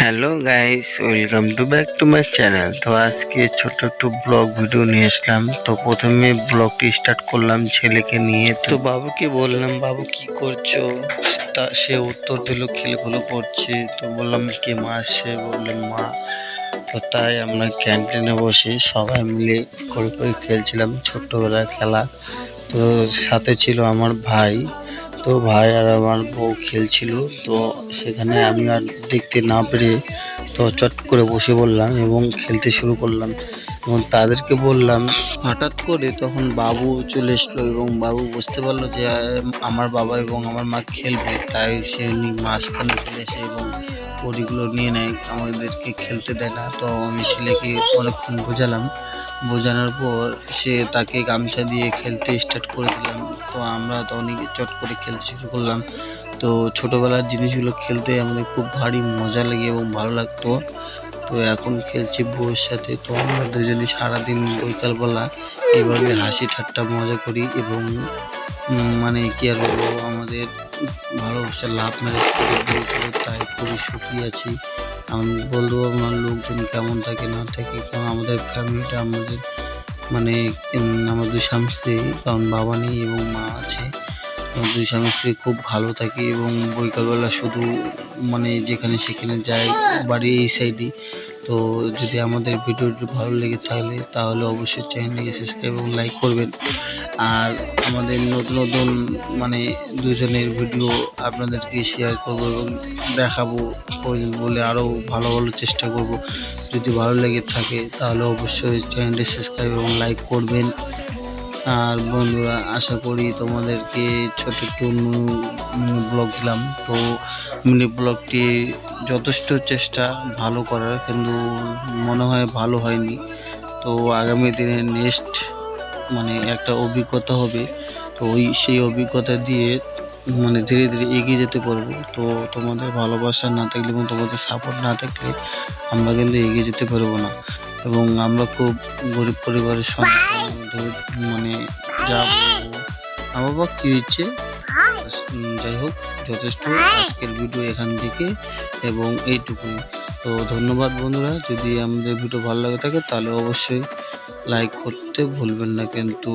Hello guys, welcome to back to my channel. তো আজকে ছোট একটু ব্লগ ভিডিও নিয়ে আসলাম। তো প্রথমে ব্লগটি স্টার্ট করলাম ছেলেকে নিয়ে। তো বাবুকে বললাম, বাবু কি করছো? সে উত্তর দিল খেলাধুলো করছে। তো বললাম কে মা? সে বললেন মা। তো তাই আমরা ক্যান্টিনে বসে সবাই মিলে করে খেলছিলাম ছোট্টবেলার খেলা। তো সাথে ছিল আমার ভাই। তো ভাই আর আমার বউ খেলছিল। তো সেখানে আমি আর দেখতে না পেরে তো চট করে বসে পড়লাম এবং খেলতে শুরু করলাম এবং তাদেরকে বললাম। হঠাৎ করে তখন বাবু চলে এসলো এবং বাবু বুঝতে পারলো যে আমার বাবা এবং আমার মা খেলবে, তাই সে মাঝখানে চলে এসে এবং পরিগুলো নিয়ে নেয়, আমাদেরকে খেলতে দেয় না। তো আমি ছেলেকে অনেকক্ষণ বোঝানোর পর সে তাকে গামছা দিয়ে খেলতে স্টার্ট করে দিলাম। তো আমরা তো অনেক চট করে খেলতে শুরু করলাম। তো ছোটোবেলার জিনিসগুলো খেলতে আমাদের খুব ভারী মজা লাগে এবং ভালো লাগতো। তো এখন খেলছি বউয়ের সাথে। তো আমরা দুজনে সারাদিন বিকালবেলা এইভাবে হাসি ঠাট্টা মজা করি এবং মানে কি আর বলবো, আমাদের ভালোবাসার লাভ ম্যারেজ করে দিয়েছিল, তাই খুবই সুখী আছি। আমি বলবো আমার লোকজন কেমন থাকে না থাকে, কারণ আমাদের ফ্যামিলিটা আমাদের মানে আমার দুই স্বামী স্ত্রী, কারণ বাবা নেই এবং মা আছে। আমার দুই স্বামী স্ত্রী খুব ভালো থাকে এবং বিকালবেলা শুধু মানে যেখানে সেখানে যায়, বাড়ি এই সাইডে। তো যদি আমাদের ভিডিওটি ভালো লেগে থাকলে তাহলে অবশ্যই চ্যানেলটিকে সাবস্ক্রাইব এবং লাইক করবেন। আর আমাদের নতুন নতুন মানে দুজনের ভিডিও আপনাদেরকে শেয়ার করব এবং দেখাবো, প্রয়োজন বলে আরও ভালো ভালো চেষ্টা করব। যদি ভালো লেগে থাকে তাহলে অবশ্যই চ্যানেলটি সাবস্ক্রাইব এবং লাইক করবেন। আর বন্ধুরা, আশা করি তোমাদেরকে ছোট একটু ব্লগ দিলাম। তো মিনি ব্লগটি যথেষ্ট চেষ্টা ভালো করার, কিন্তু মনে হয় ভালো হয়নি। তো আগামী দিনে নেক্সট মানে একটা অভিজ্ঞতা হবে। তো সেই অভিজ্ঞতা দিয়ে মানে ধীরে ধীরে এগিয়ে যেতে পারবো। তো তোমাদের ভালোবাসা না থাকলে এবং তোমাদের সাপোর্ট না থাকলে আমরা কিন্তু এগিয়ে যেতে পারবো না। এবং আমরা খুব গরিব পরিবারের সন্তান। মানে যা বলবো, আমার বাবা কী হচ্ছে, যাই হোক যথেষ্ট। আজকের ভিডিও এখান থেকে এবং এইটুকুই। তো ধন্যবাদ বন্ধুরা। যদি আমাদের ভিডিও ভালো লাগে থাকে তাহলে অবশ্যই লাইক করতে ভুলবেন না কিন্তু।